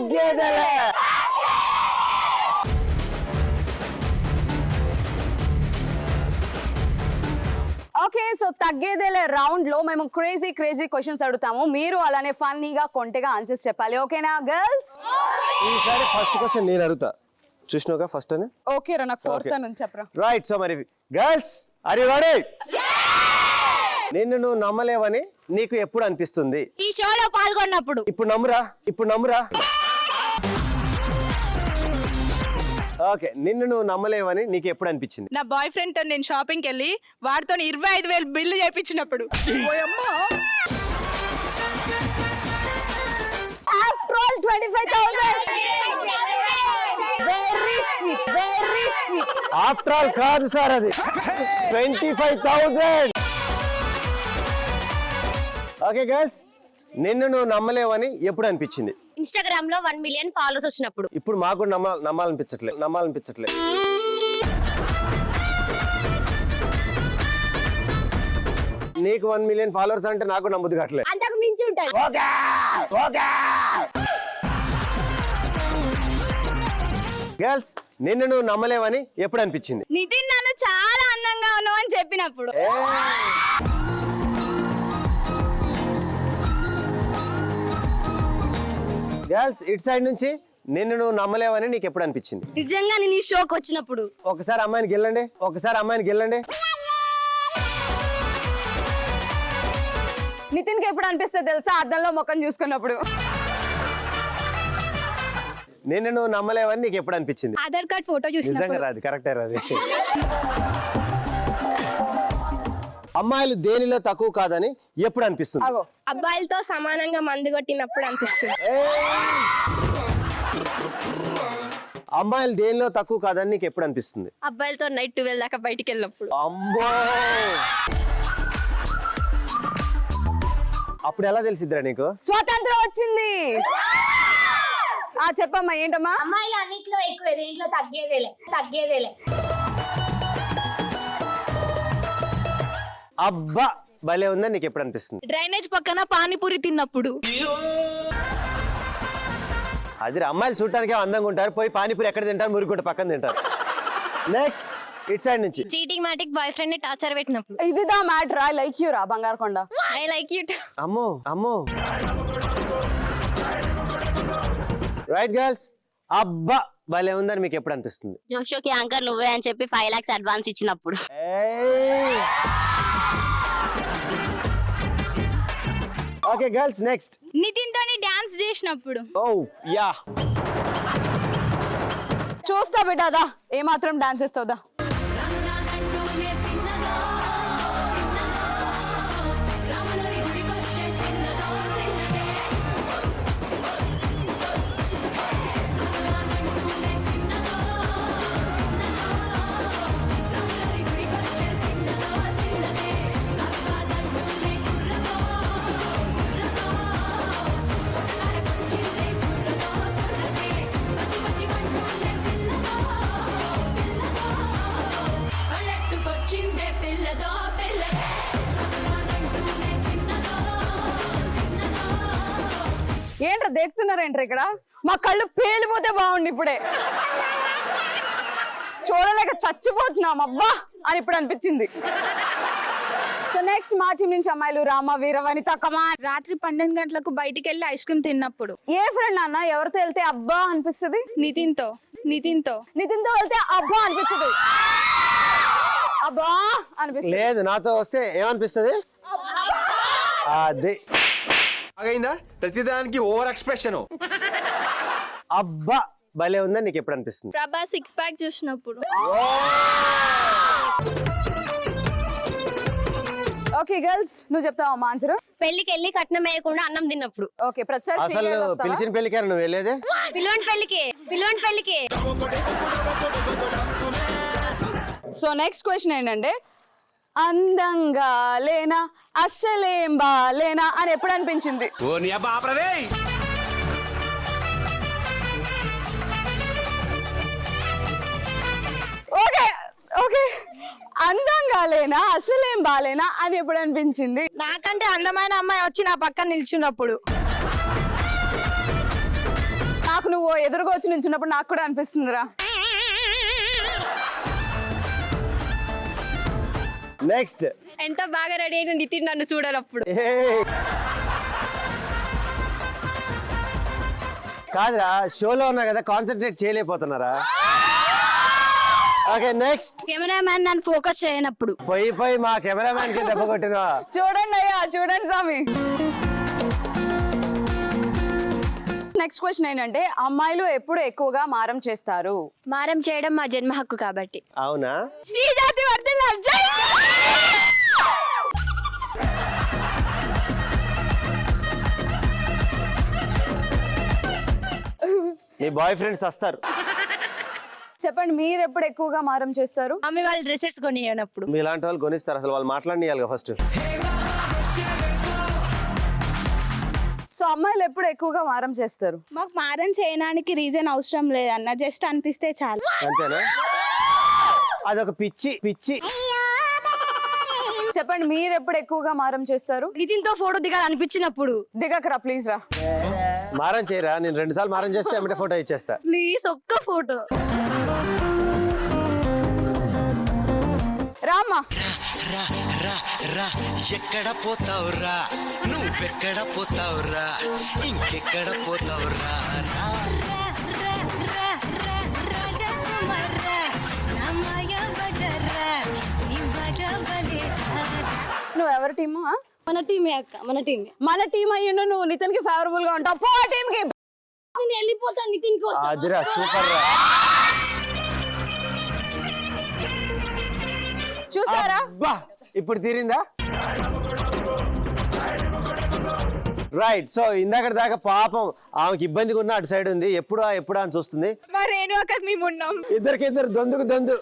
తగ్గేదేలే. Okay, so తగ్గేదేలే round లో మేము క్రేజీ క్వశ్చన్స్ అడుగుతాము. మీరు అలానే ఫన్నీగా కొంటెగా ఆన్సర్స్ చెప్పాలి. ఓకేనా గర్ల్స్? ఈసారి ఫస్ట్ క్వశ్చన్ నేను అడుగుతా. చూసినావుగా ఫస్ట్ అని. ఓకే రా, నాకు ఫోర్త్ అని చెప్పరా. రైట్. సో మరి గర్ల్స్ ఆర్ యు రెడీ? నిన్ను నువ్వు నమ్మలేవని నీకు ఎప్పుడు అనిపిస్తుంది? ఈ షోలో పాల్గొన్నప్పుడు. ఇప్పుడు నమ్మురా. ఓకే, నిన్ను నువ్వు నమ్మలేవని నీకు ఎప్పుడు అనిపించింది? నా బాయ్ ఫ్రెండ్ తో నేను షాపింగ్కి వెళ్ళి వాడితో 25,000 బిల్లు చేయించినప్పుడు. After all 25,000. Very cheap. After all కాదు సార్, అది 25,000. ఓకే గర్ల్స్, నిన్ను నువ్వు నమ్మలేవని ఎప్పుడు అనిపించింది? ఇన్స్టాగ్రామ్ లో 1 మిలియన్ ఫాలోవర్స్ వచ్చినప్పుడు. ఇప్పుడు మాకు కూడా నమ్మాలనిపించట్లేదు. నీకు 1 మిలియన్ ఫాలోవర్స్ అంటే నాకు నమ్మదు కావట్లేదు. అంతకు మించి ఉంటాయి. గర్ల్స్, నిన్ను నువ్వు నమ్మలేవని ఎప్పుడు అనిపించింది? నితిన్ నన్ను చాలా అందంగా ఉన్నావు అని చెప్పినప్పుడు. గర్ల్స్ ఇటు సైడ్ నుంచి నిన్ను నువ్వు నమ్మలేవని నీకు ఎప్పుడు అనిపించింది? నిజంగా నేను ఈ షోకి వచ్చినప్పుడు. ఒకసారి అమ్మాయిని గెల్లండి. నితిన్ కి ఎప్పుడు అనిపిస్తుంది తెలుసా? అద్దంలో ముఖం చూసుకున్నప్పుడు. నిన్ను నువ్వు నమ్మలేవని నీకు ఎప్పుడు అనిపించింది? ఆధార్ కార్డ్ ఫోటో నిజంగా చూసినప్పుడు. రాదు, కరెక్టే రాదు. అమ్మాయిలు దేనిలో తక్కువ కాదని ఎప్పుడు అనిపిస్తుంది? అగో, అబ్బాయిలతో సమానంగా మందు కొట్టినప్పుడు అనిపిస్తుంది. అమ్మాయిలు దేనిలో తక్కువ కాదని నీకు ఎప్పుడు అనిపిస్తుంది? అబ్బాయిలతో నైట్ 12 దాకా బయటికి వెళ్ళినప్పుడు. అమ్మో, అప్పుడు ఎలా తెలిసిద్దిరా నీకు? స్వాతంత్రం వచ్చింది. చెప్పమ్మా, ఏంటమ్మా? అమ్మాయిలు అన్నిట్లో ఎక్కువ, దేంట్లో తగ్గేదేలే. అబ్బా భలే ఉందని నీకు ఎప్పుడు అనిపిస్తుంది? డ్రైనేజ్ పక్కన పానీపూరి తిన్నప్పుడు. అది అమ్మాయిలు చూడటానికి అందంగా ఉంటారు, పోయి పానీపూరి ఎక్కడ తింటారు? మురుగుంట పక్కన తింటారు. నెక్స్ట్ ఇట్ సైడ్ నుంచి చీటింగ్ మాటిక్ బాయ్ ఫ్రెండ్ ని టార్చర్ పెట్టినప్పుడు. ఇదిదా మ్యాటర్. ఐ లైక్ యూ రా బంగారకొండ. I like you. అమ్మో. రైట్ గర్ల్స్, అబ్బా భలే ఉందని మీకు ఎప్పుడు అనిపిస్తుంది? జోషోకి యాంకర్ నువ్వే అని చెప్పి 5 lakhs అడ్వాన్స్ ఇచ్చినప్పుడు. ఓకే గర్ల్స్, నెక్స్ట్ నితిన్ తోని డాన్స్ చేసినప్పుడు. ఓ యా, చూస్తా బిడ్డాదా ఏమాత్రం డాన్స్ చేస్తావుదా. ఏంట్రా దేక్కుతున్నారేంట్రా ఇక్కడ? మా కళ్ళు పేలిపోతే బాగుండి ఇప్పుడే. చూడలేక చచ్చిపోతున్నాం అబ్బా అని ఇప్పుడు అనిపించింది. సో నెక్స్ట్ మా టీం నుంచి అమ్మాయిలు రామ, వీర, వనిత, కమాన్. రాత్రి 12 గంటలకు బయటికి వెళ్ళి ఐస్ క్రీమ్ తిన్నప్పుడు. ఏ ఫ్రెండ్ అన్న ఎవరితో వెళ్తే అబ్బా అనిపిస్తుంది? నితిన్తో వెళ్తే అబ్బా అనిపించదు. అబ్బా అనిపిస్తుంది. లేదు, నాతో వస్తే ఏమనిపిస్తుంది? అదే అయిందా? ప్రతిదానికి ఓవర్ ఎక్స్ప్రెషన్. అబ్బా భలే ఉందని నీకు ఎప్పుడు అనిపిస్తుంది? ప్రభా 6 pack చూసినప్పుడు. ఓకే గర్ల్స్, నువ్వు చెప్తావా మా ఆన్సర్? పెళ్లికి వెళ్ళి కట్నం వేయకుండా అన్నం తిన్నప్పుడు. ఓకే, ప్రతిసారి అసలు పిలిచిన పెళ్లికి నువ్వు వెళ్ళేదే? పిల్లోని పెళ్లికి. సో నెక్స్ట్ క్వశ్చన్ ఏంటంటే, అందంగా లేనా అస్సలేం బాలేనా అని ఎప్పుడు అనిపించింది? ఓకే, అందంగా లేనా అసలేం బాలేనా అని ఎప్పుడు అనిపించింది? నాకంటే అందమైన అమ్మాయి వచ్చి నా పక్కన నిల్చున్నప్పుడు. నా నాకు నువ్వు ఎదురుగా వచ్చి నించున్నప్పుడు నాకు కూడా అనిపిస్తుందిరా. నెక్స్ట్ ఎంత బాగా రెడీ అయిన నితిన్ నన్ను చూడాలప్పుడు. కాదురా షోలో ఉన్నా కదా కాన్సన్ట్రేట్ చేయలేకపోతున్నారా? Okay next. కెమెరామ్యాన్ నన్ను ఫోకస్ చేయనప్పుడు. పోయి మా కెమెరామ్యాన్ కి దెబ్బ కొట్టినా. చూడండి అయ్యా, చూడండి స్వామి. నెక్స్ట్ క్వశ్చన్ ఏంటంటే అమ్మాయిలు ఎప్పుడు ఎక్కువగా మారం చేస్తారు? మారం చేయడం మా జన్మ హక్కు కాబట్టి. అవునా? శ్రీజాతి వర్ధిల్లాలి. జై! మీ బాయ్ ఫ్రెండ్స్ వస్తారు. చెప్పండి, మీరు ఎప్పుడు ఎక్కువగా మారం చేస్తారు? మమ్మీ వాళ్ళు డ్రెస్సెస్ కొనియనప్పుడు. మీలాంటి వాళ్ళు కొనిస్తారు, అసలు వాళ్ళు మాట్లాడియాలి ఫస్ట్. సో అమ్మాయిలు ఎప్పుడు ఎక్కువగా మారం చేస్తారు? మాకు మారం చేయడానికి రీజన్ అవసరం లేదన్న, జస్ట్ అనిపిస్తే చాలు. అంతేనా? అదొక పిచ్చి. చెప్పండి, మీరు ఎప్పుడు ఎక్కువగా మారం చేస్తారు? నితిన్ తో ఫోటో దిగాలనిపించినప్పుడు. దిగకరా ప్లీజ్ రా. మారం చేయరా, నేను 2 సార్లు మారం చేస్తే ఏమంటే ఫోటో ఇచ్చేస్తా. ప్లీజ్ ఒక్క ఫోటో. రామ్మా. ఎక్కడ పోతావురా, నువ్వెక్కడ పోతావురా, ఇంకెక్కడ పోతావురా? నువ్వు ఎవరి టీము? మన టీమే అక్క, మన టీమే. మన టీం అయ్యిండు, నువ్వు నితిన్ కి ఫేవరబుల్ గా ఉంటావు. పో టీం కి. నేను వెళ్ళిపోతాను నితిన్ కోసం. అదిరా సూపర్ రా. చూసారా? అబ్బా, ఇప్పుడు తీరిందా? రైట్. సో ఇందాక దాకా పాపం ఆమెకి ఇబ్బందిగా ఉన్న అటు సైడ్ ఉంది, ఎప్పుడా అని చూస్తుంది. మరి రేణు అక్కకి మేము ఉన్నాం. ఇద్దరు దొందుకు దొందు.